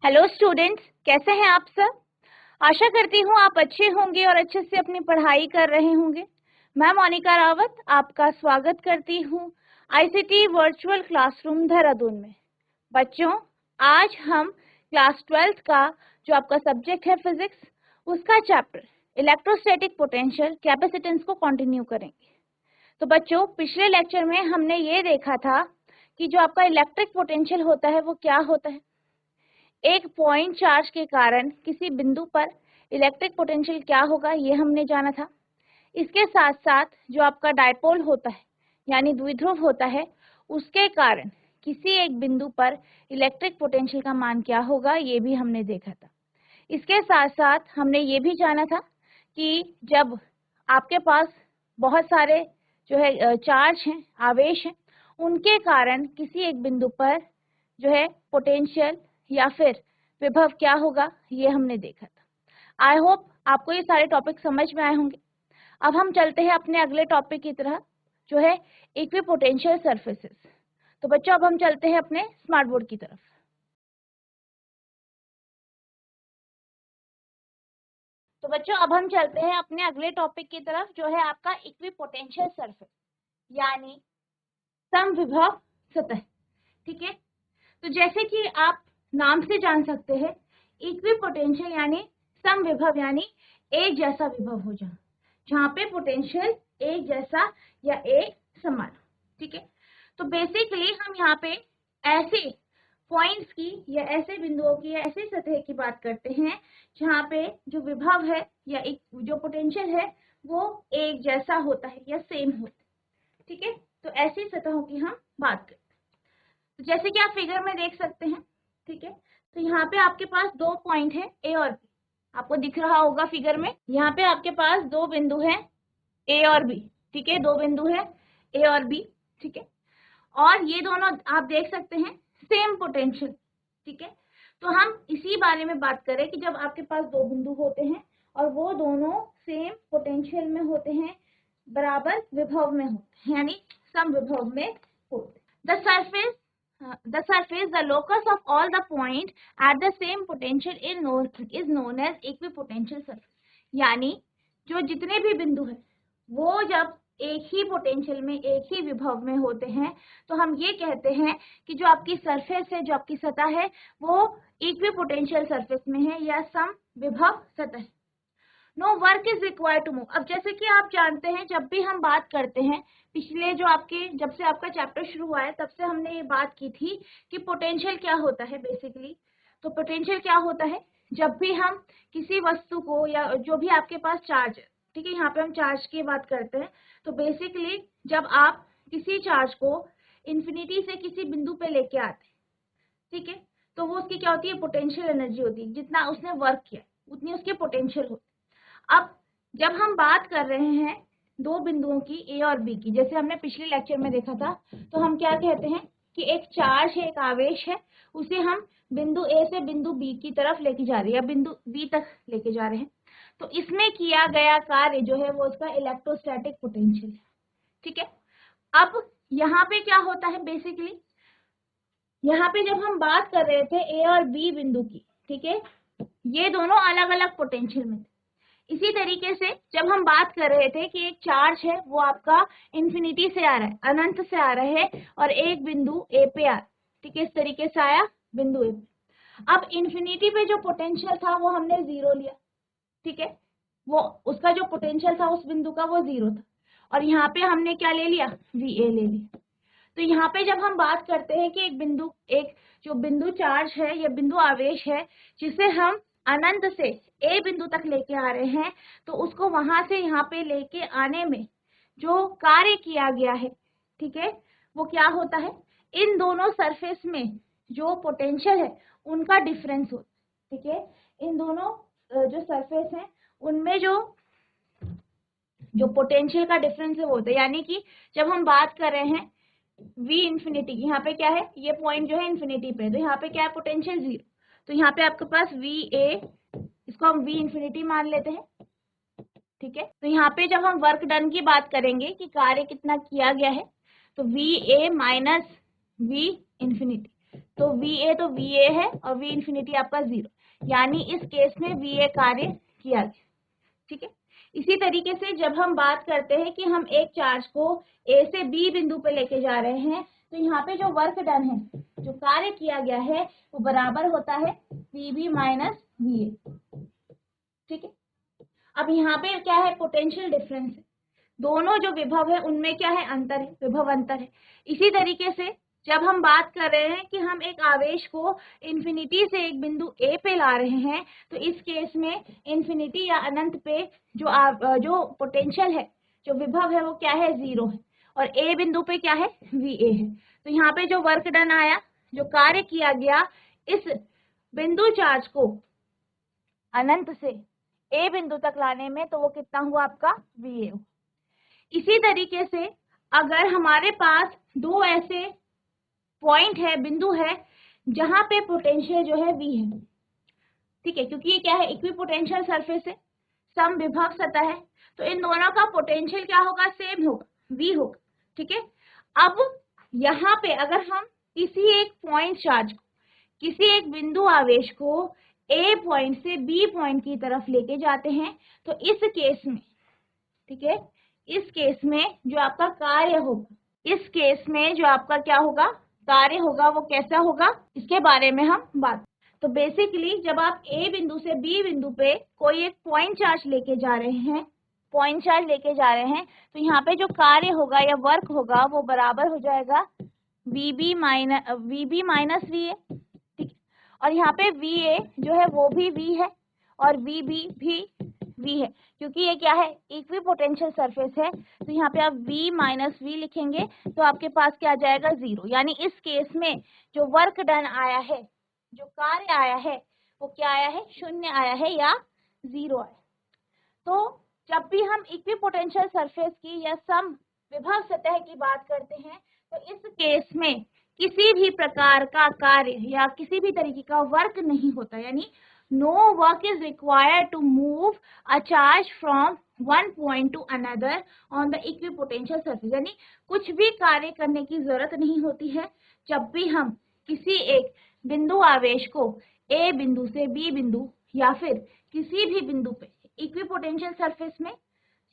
Hello students, कैसे हैं आप सब। आशा करती हूँ आप अच्छे होंगे और अच्छे से अपनी पढ़ाई कर रहे होंगे। मैं मोनिका रावत आपका स्वागत करती हूँ आईसीटी वर्चुअल क्लासरूम देहरादून में। बच्चों, आज हम क्लास 12th का जो आपका सब्जेक्ट है फिजिक्स, उसका चैप्टर इलेक्ट्रोस्टैटिक पोटेंशियल कैपेसिटेंस को कंटिन्यू करेंगे। तो बच्चों, पिछले लेक्चर में हमने ये देखा था कि जो आपका इलेक्ट्रिक पोटेंशियल होता है वो क्या होता है। एक पॉइंट चार्ज के कारण किसी बिंदु पर इलेक्ट्रिक पोटेंशियल क्या होगा ये हमने जाना था। इसके साथ साथ जो आपका डायपोल होता है यानी द्विध्रुव होता है, उसके कारण किसी एक बिंदु पर इलेक्ट्रिक पोटेंशियल का मान क्या होगा ये भी हमने देखा था। इसके साथ साथ हमने ये भी जाना था कि जब आपके पास बहुत सारे जो है चार्ज हैं, आवेश हैं, उनके कारण किसी एक बिंदु पर जो है पोटेंशियल या फिर विभव क्या होगा ये हमने देखा था। आई होप आपको ये सारे टॉपिक समझ में आए होंगे। अब हम चलते हैं अपने अगले टॉपिक की तरह, जो है इक्विपोटेंशियल सरफेसेस। तो बच्चों, अब हम चलते हैं अपने स्मार्ट बोर्ड की तरफ। तो बच्चों, अब हम चलते हैं अपने अगले टॉपिक की तरफ, जो है आपका इक्विपोटेंशियल सरफेस यानी समविभव सतह। ठीक है, तो जैसे कि आप नाम से जान सकते हैं, इक्विपोटेंशियल यानी समविभव यानी एक जैसा विभव हो जाना, जहाँ पे पोटेंशियल एक जैसा या एक समान। ठीक है, तो बेसिकली हम यहाँ पे ऐसे पॉइंट्स की या ऐसे बिंदुओं की या ऐसे सतह की बात करते हैं जहाँ पे जो विभव है या एक जो पोटेंशियल है वो एक जैसा होता है या सेम होता है। ठीक है, तो ऐसी सतहों की हम बात करते हैं। तो जैसे कि आप फिगर में देख सकते हैं, ठीक है, तो यहाँ पे आपके पास दो पॉइंट है ए और बी, आपको दिख रहा होगा फिगर में। यहाँ पे आपके पास दो बिंदु है ए और बी। ठीक है, दो बिंदु है ए और बी। ठीक है, और ये दोनों आप देख सकते हैं सेम पोटेंशियल। ठीक है, तो हम इसी बारे में बात करें कि जब आपके पास दो बिंदु होते हैं और वो दोनों सेम पोटेंशियल में होते हैं, बराबर विभव में होते हैं यानी सम विभव में होते हैं। The surface, the locus of all the point at the same potential is known as equipotential surface। यानी जो जितने भी बिंदु हैं वो जब एक ही पोटेंशियल में एक ही विभव में होते हैं तो हम ये कहते हैं कि जो आपकी सरफेस है, जो आपकी सतह है, वो इक्विपोटेंशियल सरफेस में है या सम विभव सतह है। No work is required to move. अब जैसे कि आप जानते हैं, जब भी हम बात करते हैं, पिछले जो आपके जब से आपका चैप्टर शुरू हुआ है तब से हमने ये बात की थी कि पोटेंशियल क्या होता है बेसिकली। तो पोटेंशियल क्या होता है, जब भी हम किसी वस्तु को या जो भी आपके पास चार्ज है, ठीक है, यहाँ पे हम चार्ज की बात करते हैं, तो बेसिकली जब आप किसी चार्ज को इन्फिनिटी से किसी बिंदु पे लेके आते हैं, ठीक है, तो वो उसकी क्या होती है, पोटेंशियल एनर्जी होती है। जितना उसने वर्क किया उतनी उसकी पोटेंशियल होती है। अब जब हम बात कर रहे हैं दो बिंदुओं की ए और बी की, जैसे हमने पिछले लेक्चर में देखा था, तो हम क्या कहते हैं कि एक चार्ज है, एक आवेश है, उसे हम बिंदु ए से बिंदु बी की तरफ लेके जा रहे हैं या बिंदु बी तक लेके जा रहे हैं। तो इसमें किया गया कार्य जो है वो उसका इलेक्ट्रोस्टैटिक पोटेंशियल है। ठीक है, अब यहाँ पे क्या होता है बेसिकली, यहाँ पे जब हम बात कर रहे थे ए और बी बिंदु की, ठीक है, ये दोनों अलग अलग पोटेंशियल में थे। इसी तरीके से जब हम बात कर रहे थे कि एक चार्ज है वो आपका इन्फिनिटी से आ रहा है, अनंत से आ रहा है, और एक बिंदु ए पे आ रहा है, ठीक है, इस तरीके से आया बिंदु ए पे। अब इन्फिनिटी पे जो पोटेंशियल था वो हमने जीरो लिया। ठीक है, वो उसका जो पोटेंशियल था उस बिंदु का वो जीरो था, और यहाँ पे हमने क्या ले लिया, वी ए ले लिया। तो यहाँ पे जब हम बात करते हैं कि एक जो बिंदु चार्ज है या बिंदु आवेश है जिसे हम अनंत से ए बिंदु तक लेके आ रहे हैं, तो उसको वहां से यहाँ पे लेके आने में जो कार्य किया गया है, ठीक है, वो क्या होता है, इन दोनों सरफेस में जो पोटेंशियल है उनका डिफरेंस होता है। ठीक है, इन दोनों जो सरफेस है उनमें जो पोटेंशियल का डिफरेंस है वो होता है। यानी कि जब हम बात कर रहे हैं वी इन्फिनिटी, यहाँ पे क्या है, ये पॉइंट जो है इन्फिनिटी पे, तो यहाँ पे क्या है, पोटेंशियल जीरो। तो यहाँ पे आपके पास वी ए, इसको हम वी इन्फिनिटी मान लेते हैं। ठीक है, तो यहाँ पे जब हम वर्क डन की बात करेंगे कि कार्य कितना किया गया है, तो V A minus we infinity, तो वी ए है और वी इंफिनिटी आपका 0, यानी इस केस में वी ए कार्य किया गया। ठीक है, इसी तरीके से जब हम बात करते हैं कि हम एक चार्ज को ए से बी बिंदु पे लेके जा रहे हैं, तो यहाँ पे जो वर्क डन है, जो कार्य किया गया है, वो बराबर होता है V B minus V A. ठीक है, अब यहाँ पे क्या है, पोटेंशियल डिफरेंस है, दोनों जो विभव है उनमें क्या है, अंतर है, विभव अंतर है। इसी तरीके से जब हम बात कर रहे हैं कि हम एक आवेश को इन्फिनिटी से एक बिंदु ए पे ला रहे हैं, तो इस केस में इन्फिनिटी या अनंत पे जो पोटेंशियल है, जो विभव है, वो क्या है, 0 है, और ए बिंदु पे क्या है, वी ए है। तो यहाँ पे जो वर्क डन आया, जो कार्य किया गया इस बिंदु चार्ज को अनंत से ए बिंदु तक लाने में, तो वो कितना हुआ आपका, वी ए। इसी तरीके से अगर हमारे पास दो ऐसे पॉइंट है, बिंदु है, जहां पे पोटेंशियल जो है वी है, ठीक है, क्योंकि ये क्या है, इक्विपोटेंशियल सरफेस है, समविभव सतह है, तो इन दोनों का पोटेंशियल क्या होगा, सेम होगा, वी होगा। ठीक है, अब यहाँ पे अगर हम किसी एक पॉइंट चार्ज को, किसी एक बिंदु आवेश को ए पॉइंट से बी पॉइंट की तरफ लेके जाते हैं, तो इस केस में, ठीक है, इस केस में जो आपका कार्य होगा, इस केस में जो आपका क्या होगा, कार्य होगा, वो कैसा होगा, इसके बारे में हम बात। तो बेसिकली जब आप ए बिंदु से बी बिंदु पे कोई एक पॉइंट चार्ज लेके जा रहे हैं, तो यहाँ पे जो कार्य होगा या वर्क होगा, वो बराबर हो जाएगा V B minus V A. ठीक है, और यहाँ पे वी ए जो है वो भी वी है और वी बी भी वी है, क्योंकि ये क्या है, इक्विपोटेंशियल सरफेस है। तो यहाँ पे आप v माइनस वी लिखेंगे, तो आपके पास क्या आ जाएगा, 0, यानी इस केस में जो वर्क डन आया है, जो कार्य आया है, वो क्या आया है, 0 आया है या 0 आया। तो जब भी हम इक्विपोटेंशियल सरफेस की या सम विभव सतह की बात करते हैं, तो इस केस में किसी भी प्रकार का कार्य या किसी भी तरीके का वर्क नहीं होता, यानी no work is required to move a charge from one point to another on the equipotential surface, यानी कुछ भी कार्य करने की जरूरत नहीं होती है जब भी हम किसी एक बिंदु आवेश को ए बिंदु से बी बिंदु या फिर किसी भी बिंदु पे इक्विपोटेंशियल सरफेस में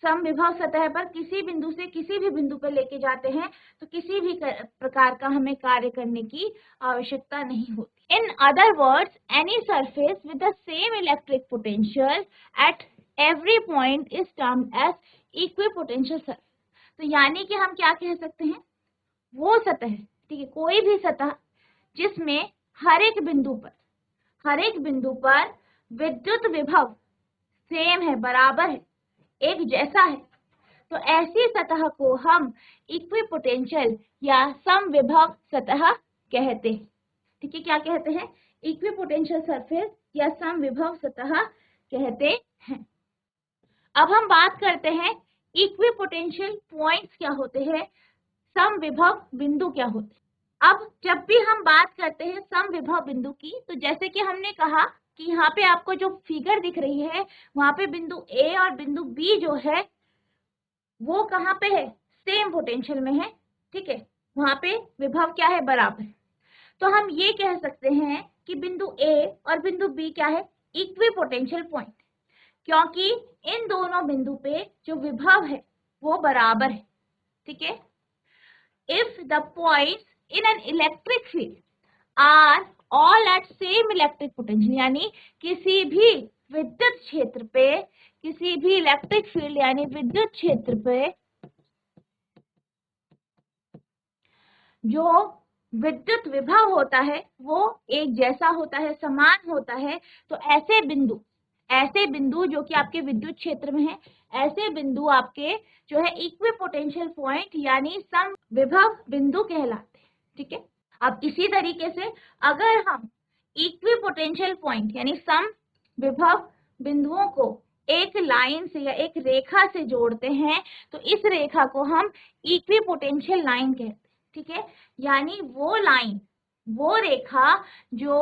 समविभव सतह पर किसी बिंदु से किसी भी बिंदु पर लेके जाते हैं, तो किसी भी प्रकार का हमें कार्य करने की आवश्यकता नहीं होती। In other words, any surface with the same electric potential at every point is termed as equipotential surface. तो यानी कि हम क्या कह सकते हैं, वो सतह, ठीक है, कोई भी सतह जिसमें हर एक बिंदु पर विद्युत विभव सेम है, बराबर है, एक जैसा है, तो ऐसी सतह को हम इक्विपोटेंशियल या समविभव सतह कहते हैं। ठीक है, क्या कहते हैं, इक्विपोटेंशियल सरफेस या समविभव सतह कहते हैं। अब हम बात करते हैं इक्विपोटेंशियल पॉइंट्स क्या होते हैं, समविभव बिंदु क्या होते हैं। अब जब भी हम बात करते हैं समविभव बिंदु की, तो जैसे कि हमने कहा कि यहाँ पे आपको जो फिगर दिख रही है, वहां पे बिंदु ए और बिंदु बी जो है वो कहाँ पे है, सेम पोटेंशियल में है। ठीक है, वहां पे विभव क्या है, बराबर। तो हम ये कह सकते हैं कि बिंदु ए और बिंदु बी क्या है, इक्विपोटेंशियल पॉइंट, क्योंकि इन दोनों बिंदु पे जो विभव है वो बराबर है। ठीक है, if the points in an electric field are all at same electric potential, यानी किसी भी विद्युत क्षेत्र पे, किसी भी इलेक्ट्रिक फील्ड यानी विद्युत क्षेत्र पे जो विद्युत विभव होता है वो एक जैसा होता है, समान होता है, तो ऐसे बिंदु जो कि आपके विद्युत क्षेत्र में है, ऐसे बिंदु आपके जो है इक्विपोटेंशियल पॉइंट यानी समविभव बिंदु कहलाते हैं। ठीक है, अब इसी तरीके से अगर हम इक्विपोटेंशियल पॉइंट यानी समविभव बिंदुओं को एक लाइन से या एक रेखा से जोड़ते हैं, तो इस रेखा को हम इक्विपोटेंशियल लाइन कहते हैं। ठीक है, यानी वो लाइन, वो रेखा जो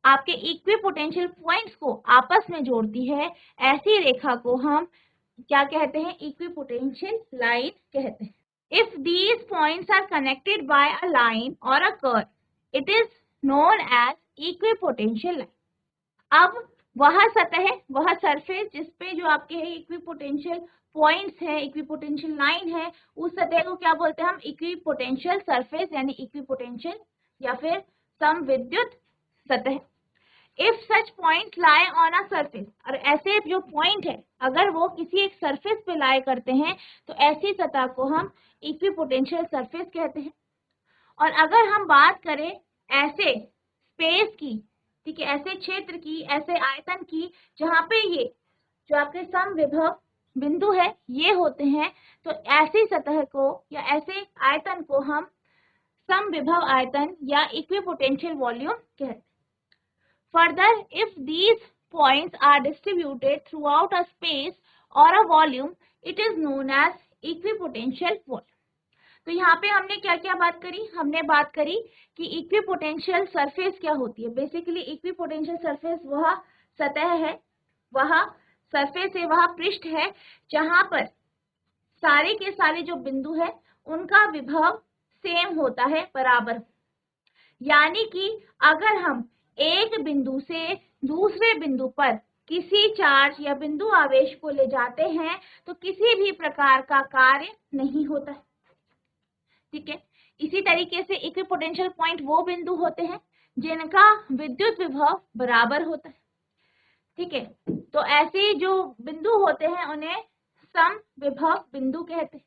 आपके इक्विपोटेंशियल पॉइंट्स को आपस में जोड़ती है, ऐसी रेखा को हम क्या कहते हैं, इक्विपोटेंशियल लाइन कहते हैं। If these points are connected by a line or a curve, it is known as equipotential line. अब वह सतह, वह सरफेस जिसपे जो आपके इक्विपोटेंशियल पॉइंट्स है, इक्विपोटेंशियल लाइन है, उस सतह को क्या बोलते हैं हम? इक्विपोटेंशियल सरफेस यानी इक्विपोटेंशियल या फिर समविद्युत सतह। If such point lie on a surface, और ऐसे जो पॉइंट है अगर वो किसी एक सरफेस पे लाई करते हैं तो ऐसी सतह को हम इक्विपोटेंशियल सरफेस कहते हैं। और अगर हम बात करें ऐसे स्पेस की, ठीक है, ऐसे क्षेत्र की, ऐसे आयतन की जहाँ पे ये जो आपके समविभव बिंदु है ये होते हैं, तो ऐसी सतह को या ऐसे आयतन को हम समविभव आयतन या इक्विपोटेंशियल वॉल्यूम कहते हैं। Further, if these points are distributed throughout a space or a volume, it is known as equipotential volume. तो यहाँ पे हमने क्या क्या बात करी? हमने बात करी कि इक्विपोटेंशियल सरफेस क्या होती है। बेसिकली इक्विपोटेंशियल सरफेस वह सतह है, वह सरफेस है, वह पृष्ठ है जहाँ पर सारे के सारे जो बिंदु है उनका विभव सेम होता है, बराबर। यानी कि अगर हम एक बिंदु से दूसरे बिंदु पर किसी चार्ज या बिंदु आवेश को ले जाते हैं तो किसी भी प्रकार का कार्य नहीं होता है, ठीक है। इसी तरीके से इक्विपोटेंशियल पॉइंट वो बिंदु होते हैं जिनका विद्युत विभव बराबर होता है, ठीक है। तो ऐसे जो बिंदु होते हैं उन्हें समविभव बिंदु कहते हैं।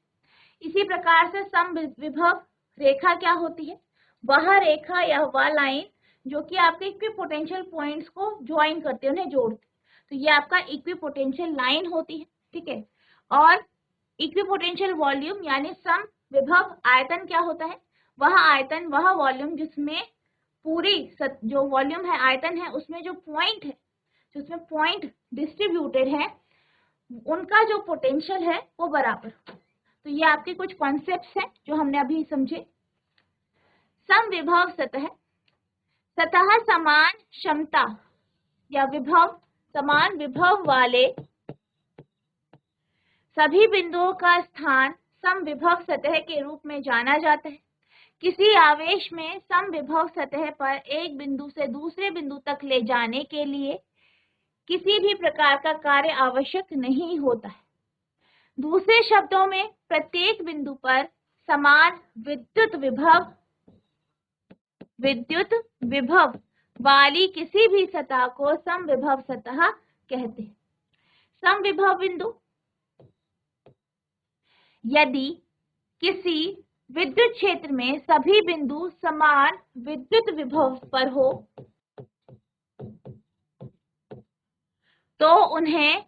इसी प्रकार से समविभव रेखा क्या होती है? वह रेखा या वह लाइन जो कि आपके इक्विपोटेंशियल पॉइंट्स को ज्वाइन करते हैं, उन्हें जोड़ते हैं, तो ये आपका इक्विपोटेंशियल लाइन होती है, ठीक है। और इक्विपोटेंशियल वॉल्यूम यानी समविभव आयतन क्या होता है? वह आयतन, वह वॉल्यूम जिसमें पूरी जो वॉल्यूम है, आयतन है, उसमें जो पॉइंट है, जिसमें पॉइंट डिस्ट्रीब्यूटेड है, उनका जो पोटेंशियल है वो बराबर। तो ये आपके कुछ कॉन्सेप्ट्स हैं जो हमने अभी समझे। समविभव सतह, सतह समान क्षमता या विभव, समान विभव वाले सभी बिंदुओं का स्थान समविभव सतह के रूप में जाना जाता है। किसी आवेश में समविभव सतह पर एक बिंदु से दूसरे बिंदु तक ले जाने के लिए किसी भी प्रकार का कार्य आवश्यक नहीं होता है। दूसरे शब्दों में प्रत्येक बिंदु पर समान विद्युत विभव वाली किसी भी सतह को समविभव सतह कहते हैं। समविभव बिंदु, यदि किसी विद्युत क्षेत्र में सभी बिंदु समान विद्युत विभव पर हो तो उन्हें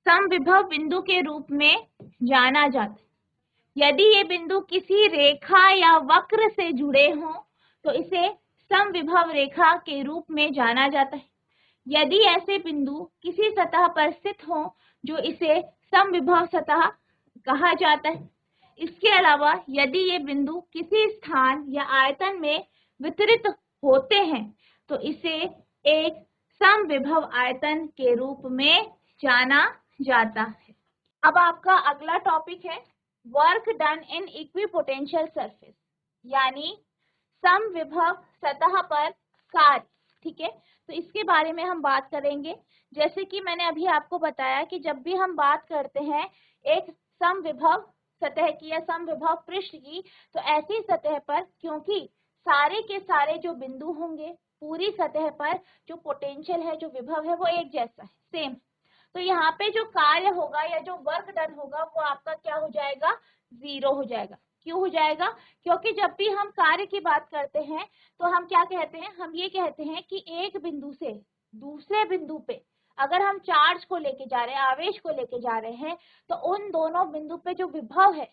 समविभव बिंदु के रूप में जाना जाता है। यदि ये बिंदु किसी रेखा या वक्र से जुड़े हों तो इसे समविभव रेखा के रूप में जाना जाता है। यदि ऐसे बिंदु किसी सतह पर स्थित हों जो इसे समविभव सतह कहा जाता है। इसके अलावा यदि ये बिंदु किसी स्थान या आयतन में वितरित होते हैं तो इसे एक समविभव आयतन के रूप में जाना जाता है। अब आपका अगला टॉपिक है work done in equipotential surface, यानी समविभव सतह पर कार्य, ठीक है। तो इसके बारे में हम बात करेंगे। जैसे कि मैंने अभी आपको बताया कि जब भी हम बात करते हैं एक समविभव सतह की या समविभव पृष्ठ की, तो ऐसी सतह पर क्योंकि सारे के सारे जो बिंदु होंगे पूरी सतह पर जो पोटेंशियल है, जो विभव है, वो एक जैसा है, सेम। तो यहाँ पे जो कार्य होगा या जो वर्क डन होगा वो आपका क्या हो जाएगा? जीरो हो जाएगा। क्यों हो जाएगा? क्योंकि जब भी हम कार्य की बात करते हैं तो हम क्या कहते हैं? हम ये कहते हैं कि एक बिंदु से दूसरे बिंदु पे अगर हम चार्ज को लेके जा रहे हैं, आवेश को लेके जा रहे हैं, तो उन दोनों बिंदु पे जो विभव है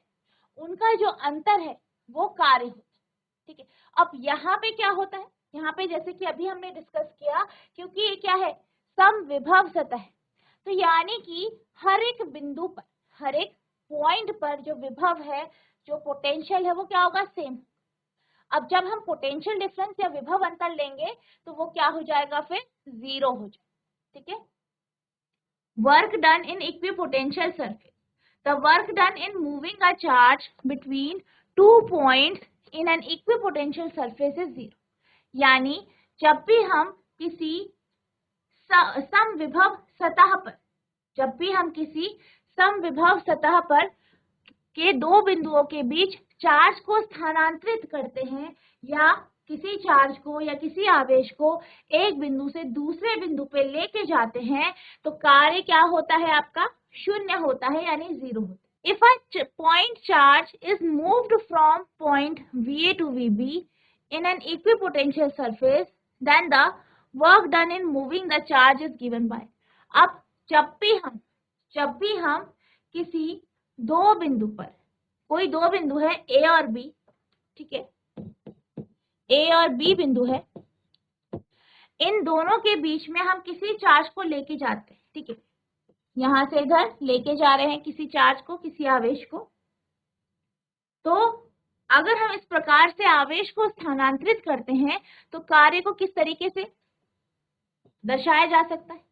उनका जो अंतर है वो कार्य होता है, ठीक है। अब यहाँ पे क्या होता है? यहाँ पे जैसे कि अभी हमने डिस्कस किया, क्योंकि ये क्या है? समविभव सतह है, तो यानी कि हर एक बिंदु पर, हर एक पॉइंट पर जो विभव है, जो पोटेंशियल है, वो क्या होगा? सेम। अब जब हम पोटेंशियल डिफरेंस या विभव अंतर लेंगे तो वो क्या हो जाएगा? फिर जीरो हो जाएगा, ठीक है। Work done in equipotential surface, the work done in moving a charge between 2 points in N equipotential surface is 0। यानी जब भी हम किसी समविभव सतह पर, जब भी हम किसी समविभव सतह पर के दो बिंदुओं के बीच चार्ज को स्थानांतरित करते हैं या किसी चार्ज को या किसी आवेश को एक बिंदु से दूसरे बिंदु पे लेके जाते हैं, तो कार्य क्या होता है आपका? शून्य होता है, यानी 0 होता है। If a point charge is moved from point VA to VB in an equipotential surface, then the work done in moving the charge is given by। अब जब भी हम किसी दो बिंदु पर, कोई दो बिंदु है A और B, ठीक है, A और B बिंदु है, इन दोनों के बीच में हम किसी चार्ज को लेके जाते हैं, ठीक है, यहां से इधर लेके जा रहे हैं किसी चार्ज को, किसी आवेश को। तो अगर हम इस प्रकार से आवेश को स्थानांतरित करते हैं तो कार्य को किस तरीके से दर्शाया जा सकता है?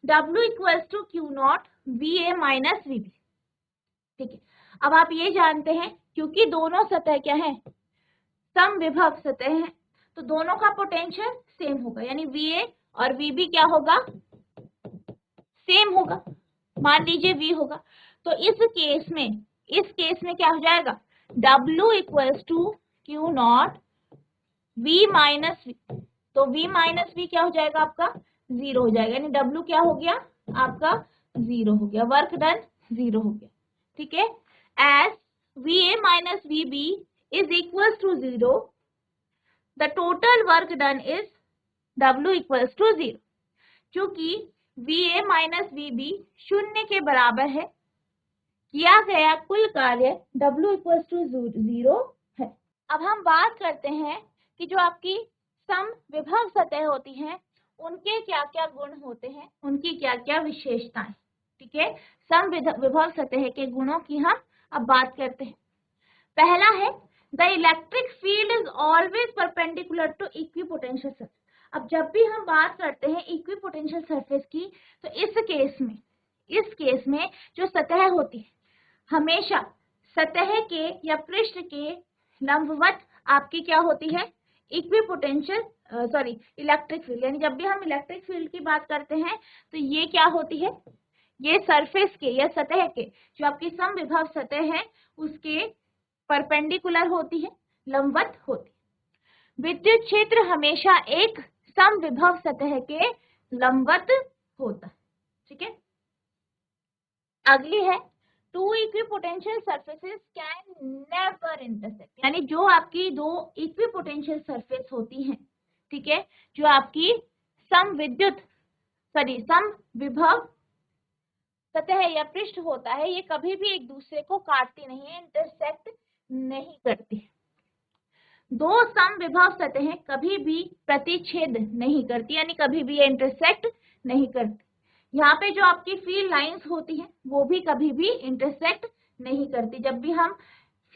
W = Q0 VA - VB, ठीक है। अब आप ये जानते हैं क्योंकि दोनों सतह क्या है? समविभव सतह है, तो दोनों का पोटेंशियल सेम होगा, यानी VA और VB क्या होगा? सेम होगा। मान लीजिए V होगा, तो इस केस में क्या हो जाएगा? W = Q0 V - V, तो V - V क्या हो जाएगा आपका? 0 हो जाएगा, यानी W क्या हो गया आपका? 0 हो गया, वर्क डन 0 हो गया, ठीक है। As VA - VB is equals to 0, the total work done is W = 0। क्योंकि VA - VB 0 के बराबर है, किया गया कुल कार्य W = 0 है। अब हम बात करते हैं कि जो आपकी समविभव सतह होती हैं उनके क्या क्या गुण होते हैं, उनकी क्या क्या विशेषताएं, ठीक है। समविभव सतह के गुणों की हम अब बात करते हैं। पहला है the electric field is always perpendicular to equipotential surface. अब जब भी हम बात करते हैं इक्विपोटेंशियल सरफेस की, तो इस केस में जो सतह होती है हमेशा सतह के या पृष्ठ के लंबवत आपकी क्या होती है? Electric field. यानी जब भी हम इलेक्ट्रिक फील्ड की बात करते हैं तो ये क्या होती है? ये सरफेस के या सतह के, जो आपकी समविभव सतह है उसके परपेंडिकुलर होती है, लंबवत होती है। विद्युत क्षेत्र हमेशा एक समविभव सतह के लंबवत होता है, ठीक है। अगली है two equipotential surfaces can never intersect. यानी जो आपकी दो इक्विपोटेंशियल सरफेस होती हैं, ठीक है, जो आपकी समविभव सतह या पृष्ठ होता है, ये कभी भी एक दूसरे को काटती नहीं है, इंटरसेक्ट नहीं करती। दो समविभव सतहें कभी भी प्रतिच्छेद नहीं करती, यानी कभी भी ये इंटरसेक्ट नहीं करती। यहाँ पे जो आपकी फील्ड लाइंस होती हैं वो भी कभी भी इंटरसेक्ट नहीं करती। जब भी हम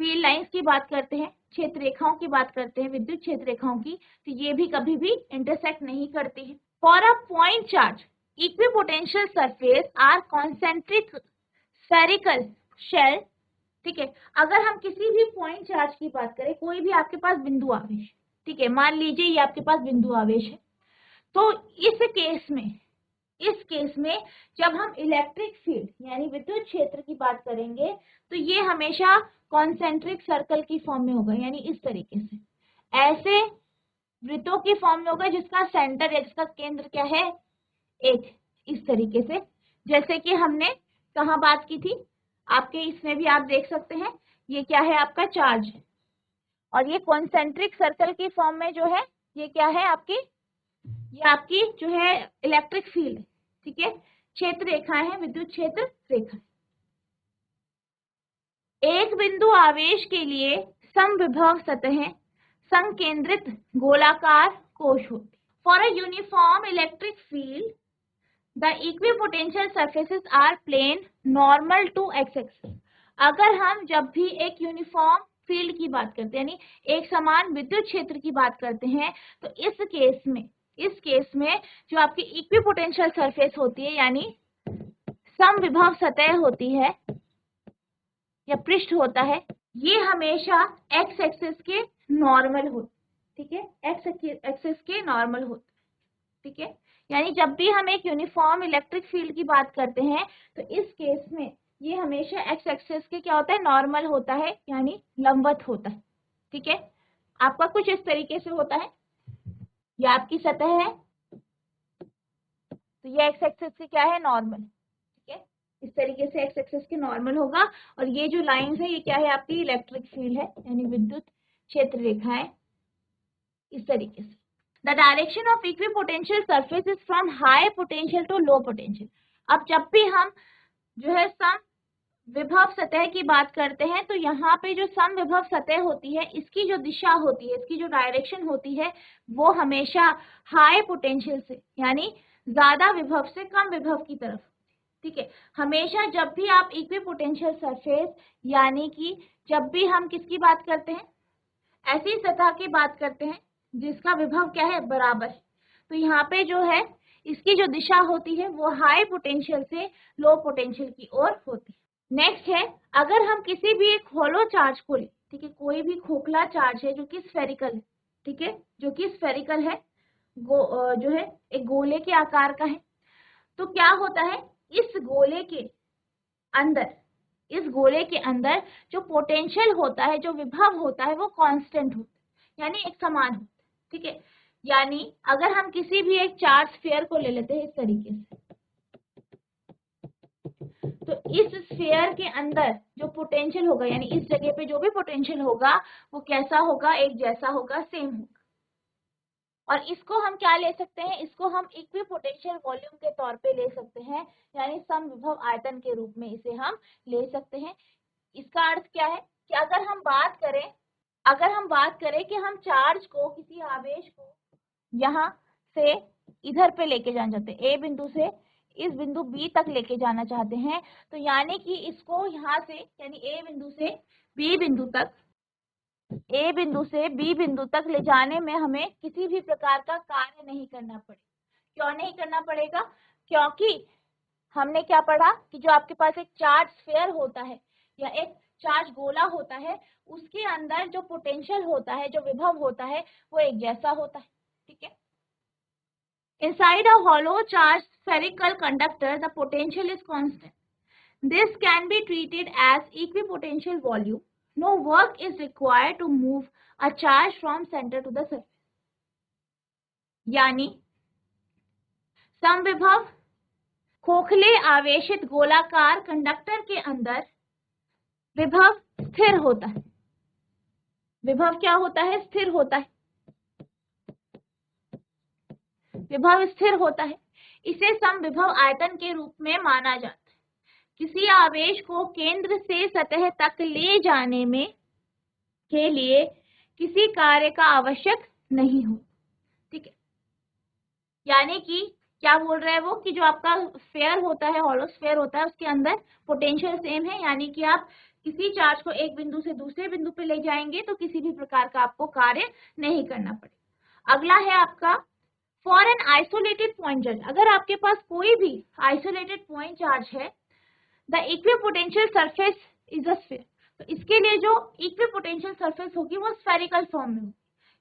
फील्ड लाइंस की बात करते हैं, क्षेत्र रेखाओं की बात करते हैं, विद्युत क्षेत्र रेखाओं की, तो ये भी कभी भी इंटरसेक्ट नहीं करती है। For a point charge equipotential surface are concentric spherical shell, ठीक है। अगर हम किसी भी पॉइंट चार्ज की बात करें, कोई भी आपके पास बिंदु आवेश, ठीक है, मान लीजिए ये आपके पास बिंदु आवेश है, तो इस केस में जब हम इलेक्ट्रिक फील्ड यानी विद्युत क्षेत्र की बात करेंगे तो ये हमेशा कॉन्सेंट्रिक सर्कल की फॉर्म में होगा, यानी इस तरीके से, ऐसे वृत्तों की फॉर्म में होगा जिसका सेंटर या जिसका केंद्र क्या है? एक, इस तरीके से। जैसे कि हमने कहाँ बात की थी, आपके इसमें भी आप देख सकते हैं, ये क्या है? आपका चार्ज है, और ये कॉन्सेंट्रिक सर्कल की फॉर्म में जो है ये क्या है? ये आपकी जो है इलेक्ट्रिक फील्ड, ठीक है, क्षेत्र रेखाएं हैं, विद्युत क्षेत्र रेखा। एक बिंदु आवेश के लिए समविभव सतहें संकेंद्रित गोलाकार कोश होती। For a uniform electric field the equipotential surfaces are plane normal to x axis. अगर हम जब भी एक यूनिफॉर्म फील्ड की बात करते हैं, यानी एक समान विद्युत क्षेत्र की बात करते हैं, तो इस केस में जो आपकी इक्विपोटेंशियल सरफेस होती है, यानी समविभव सतह होती है या पृष्ठ होता है, ये हमेशा एक्स एक्सिस के नॉर्मल होते, ठीक है, एक्स एक्सिस के नॉर्मल होते, ठीक है। यानी जब भी हम एक यूनिफॉर्म इलेक्ट्रिक फील्ड की बात करते हैं तो इस केस में ये हमेशा एक्स एक्सिस के क्या होता है, नॉर्मल होता है, यानी लंबवत होता है, ठीक है। आपका कुछ इस तरीके से होता है, ये आपकी सतह है, तो ये एक्स एक्सिस के क्या है, नॉर्मल, ठीक है। इस तरीके से एक्स एक्सिस के नॉर्मल होगा, और ये जो लाइंस है ये क्या है, आपकी इलेक्ट्रिक फील्ड है, यानी विद्युत क्षेत्र रेखाएं, इस तरीके से। The direction of equipotential surface is from high potential to low potential. अब जब भी हम जो है सम विभव सतह की बात करते हैं तो यहाँ पे जो सम विभव सतह होती है, इसकी जो दिशा होती है, इसकी जो डायरेक्शन होती है, वो हमेशा हाई पोटेंशियल से, यानी ज्यादा विभव से कम विभव की तरफ, ठीक है। हमेशा जब भी आप इक्विपोटेंशियल सरफेस, यानी कि जब भी हम किसकी बात करते हैं, ऐसी सतह की बात करते हैं जिसका विभव क्या है, बराबर, तो यहाँ पे जो है इसकी जो दिशा होती है वो हाई पोटेंशियल से लो पोटेंशियल की ओर होती है। नेक्स्ट है, अगर हम किसी भी एक होलो चार्ज को लें, ठीक है, कोई भी खोखला चार्ज है जो कि स्फेरिकल है, ठीक है, जो कि स्फेरिकल है, जो है एक गोले के आकार का है, तो क्या होता है, इस गोले के अंदर, इस गोले के अंदर जो पोटेंशियल होता है, जो विभव होता है, वो कांस्टेंट होता है, यानी एक समान होता है, ठीक है। यानी अगर हम किसी भी एक चार्ज स्फीयर को ले लेते हैं इस तरीके से, तो इस स्फीयर के अंदर जो पोटेंशियल होगा, यानी इस जगह पे जो भी पोटेंशियल होगा वो कैसा होगा, एक जैसा होगा, सेम होगा। और इसको हम क्या ले सकते हैं, इसको हम इक्विपोटेंशियल वॉल्यूम के तौर पे ले सकते हैं, यानी समविभव आयतन के रूप में इसे हम ले सकते हैं। इसका अर्थ क्या है कि अगर हम बात करें कि हम चार्ज को, किसी आवेश को यहाँ से इधर पे लेके जाना चाहते हैं, ए बिंदु से इस बिंदु बी तक लेके जाना चाहते हैं, तो यानी कि इसको यहाँ से, यानी ए बिंदु से बी बिंदु तक, ए बिंदु से बी बिंदु तक ले जाने में हमें किसी भी प्रकार का कार्य नहीं करना पड़ेगा। क्यों नहीं करना पड़ेगा, क्योंकि हमने क्या पढ़ा कि जो आपके पास एक चार्ज स्फीयर होता है या एक चार्ज गोला होता है, उसके अंदर जो पोटेंशियल होता है, जो विभव होता है, वो एक जैसा होता है, ठीक है। Inside a hollow charged spherical conductor, the potential is constant. This can be treated as equipotential volume. No work is required to move a charge from center to the surface. यानी समविभव खोखले आवेशित गोलाकार कंडक्टर के अंदर विभव स्थिर होता है। विभव क्या होता है, स्थिर होता है, विभव स्थिर होता है। इसे समविभव आयतन के रूप में माना जाता है। किसी आवेश को केंद्र से सतह तक ले जाने में के लिए किसी कार्य का आवश्यक नहीं हो, ठीक है। यानी कि क्या बोल रहा है वो, कि जो आपका स्फीयर होता है, हॉलो स्फीयर होता है, उसके अंदर पोटेंशियल सेम है, यानी कि आप किसी चार्ज को एक बिंदु से दूसरे बिंदु पे ले जाएंगे तो किसी भी प्रकार का आपको कार्य नहीं करना पड़ेगा। अगला है आपका for an isolated point charge. अगर आपके पास कोई भी आइसोलेटेड पॉइंट चार्ज है, the equipotential surface is a sphere, तो इसके लिए जो इक्विपोटेंशियल सरफेस होगी वो स्फेरिकल फॉर्म में होगी।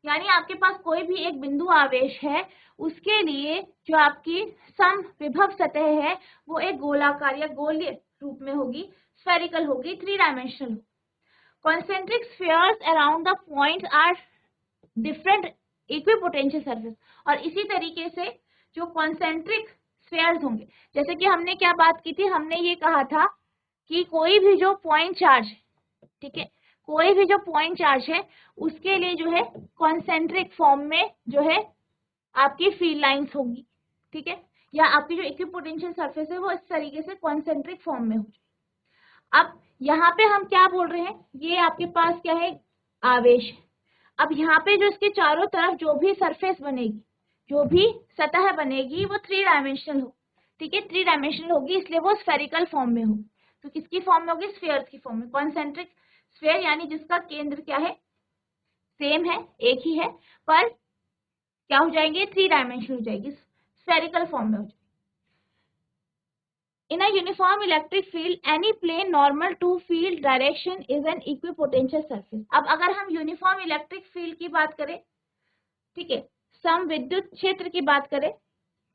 यानी आपके पास कोई भी एक बिंदु आवेश है, उसके लिए जो आपकी सम विभव सतह है वो एक गोलाकार या गोलीय रूप में होगी, स्फेरिकल होगी, 3 dimensional. Concentric spheres around the points are different equipotential surface. और इसी तरीके से जो कॉन्सेंट्रिक स्फीयर्स होंगे, जैसे कि हमने क्या बात की थी, हमने ये कहा था कि कोई भी जो पॉइंट चार्ज, ठीक है, कोई भी जो पॉइंट चार्ज है उसके लिए जो है कॉन्सेंट्रिक फॉर्म में जो है आपकी फील्ड लाइंस होगी, ठीक है, या आपकी जो इक्विपोटेंशियल सरफेस है वो इस तरीके से कॉन्सेंट्रिक फॉर्म में हो जाए। अब यहाँ पे हम क्या बोल रहे हैं, ये आपके पास क्या है, आवेश है। अब यहाँ पे जो इसके चारों तरफ जो भी सरफेस बनेगी, जो भी सतह बनेगी वो 3 डायमेंशनल हो, ठीक है, 3 डायमेंशनल होगी, इसलिए वो स्फेरिकल फॉर्म में होगी। तो किसकी फॉर्म में होगी, स्फीयर्स की फॉर्म में। कॉन्सेंट्रिक स्फीयर यानी जिसका केंद्र क्या है, सेम है, एक ही है, पर क्या हो जाएंगे, 3 डायमेंशनल हो जाएगी, स्फेरिकल फॉर्म में हो जाएगी। In a uniform electric field, any plane normal to field direction is an equipotential surface. अब अगर हम यूनिफॉर्म इलेक्ट्रिक फील्ड की बात करें, ठीक है, सम विद्युत क्षेत्र की बात करें,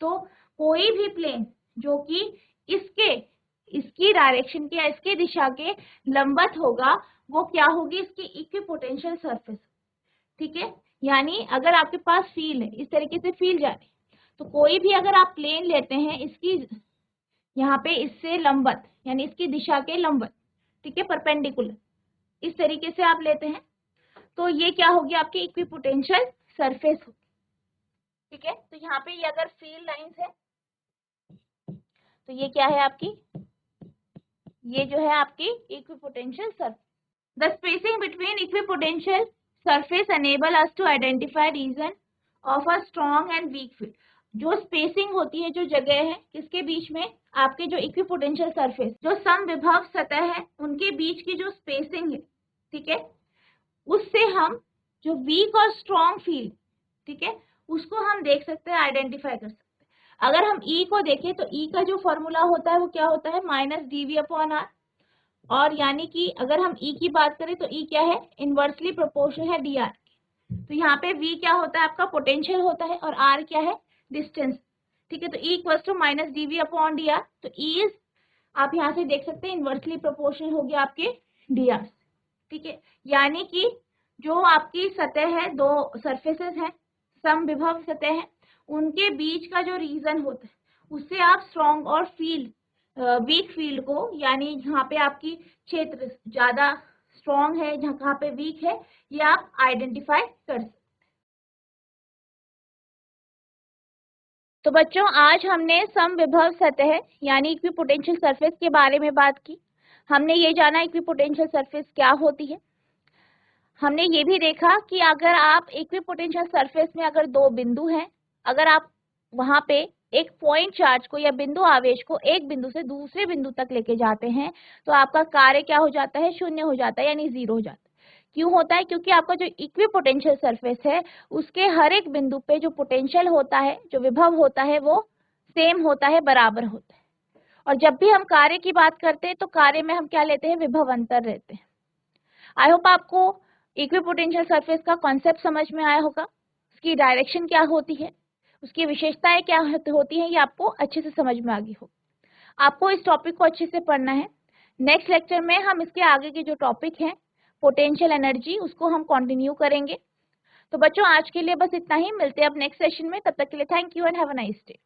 तो कोई भी प्लेन जो कि इसकी डायरेक्शन के या इसके दिशा के लंबवत होगा, वो क्या होगी, इसकी इक्विपोटेंशियल सरफेस। ठीक है, यानी अगर आपके पास फील्ड है, इस तरीके से फील्ड जा रही, तो कोई भी अगर आप प्लेन लेते हैं इसकी यहाँ पे इससे लंबवत, यानी इसकी दिशा के लंबवत, ठीक है, परपेंडिकुलर, इस तरीके से आप लेते हैं, तो ये क्या होगी, आपकी इक्विपोटेंशियल सरफेस होगी। ठीक है, तो यहाँ पे ये अगर फील्ड लाइंस है, तो ये क्या है आपकी, ये जो है आपकी equipotential surface. The spacing between equipotential surface enable us to identify region of a strong and weak field. जो स्पेसिंग होती है, जो जगह है किसके बीच में, आपके जो इक्विपोटेंशियल सरफेस, जो समविभव सतह है, उनके बीच की जो स्पेसिंग है, ठीक है, उससे हम जो वीक और स्ट्रॉन्ग फील्ड, ठीक है, उसको हम देख सकते हैं, आइडेंटिफाई कर सकते हैं। अगर हम ई को देखें तो ई का जो फॉर्मूला होता है वो क्या होता है, -dv/r, और यानी कि अगर हम ई की बात करें तो ई क्या है, इनवर्सली प्रोपोर्शनल है dr। तो यहाँ पे v क्या होता है, आपका पोटेंशियल होता है, और r क्या है, डिस्टेंस। ठीक है, तो E इक्वल्स टू -dv/dr, तो E इज, आप यहाँ से देख सकते हैं, इनवर्सली प्रोपोर्शनल हो गया आपके dr। ठीक है, यानी कि जो आपकी सतह है, दो सरफेसेस हैं, समविभव सतह है, उनके बीच का जो रीजन होता है, उससे आप स्ट्रॉन्ग और वीक फील्ड को, यानी जहाँ पे आपकी क्षेत्र ज्यादा स्ट्रॉन्ग है, जहाँ पे वीक है, ये आप आइडेंटिफाई कर सकते। तो बच्चों, आज हमने समविभव सतह यानी इक्विपोटेंशियल सरफेस के बारे में बात की। हमने ये जाना इक्विपोटेंशियल सरफेस क्या होती है। हमने ये भी देखा कि अगर आप इक्विपोटेंशियल सरफेस में अगर दो बिंदु हैं, अगर आप वहां पे एक पॉइंट चार्ज को या बिंदु आवेश को एक बिंदु से दूसरे बिंदु तक लेके जाते हैं, तो आपका कार्य क्या हो जाता है, शून्य हो जाता है, यानी जीरो हो जाता है। क्यों होता है, क्योंकि आपका जो इक्विपोटेंशियल सरफेस है, उसके हर एक बिंदु पे जो पोटेंशियल होता है, जो विभव होता है, वो सेम होता है, बराबर होता है। और जब भी हम कार्य की बात करते हैं तो कार्य में हम क्या लेते हैं, विभव अंतर रहते हैं। आई होप आपको इक्विपोटेंशियल सरफेस का कॉन्सेप्ट समझ में आया होगा, उसकी डायरेक्शन क्या होती है, उसकी विशेषताएं क्या होती हैं, ये आपको अच्छे से समझ में आ गई हो। आपको इस टॉपिक को अच्छे से पढ़ना है। नेक्स्ट लेक्चर में हम इसके आगे के जो टॉपिक हैं, पोटेंशियल एनर्जी, उसको हम कंटिन्यू करेंगे। तो बच्चों, आज के लिए बस इतना ही, मिलते हैं अब नेक्स्ट सेशन में। तब तक के लिए thank you and have a nice day.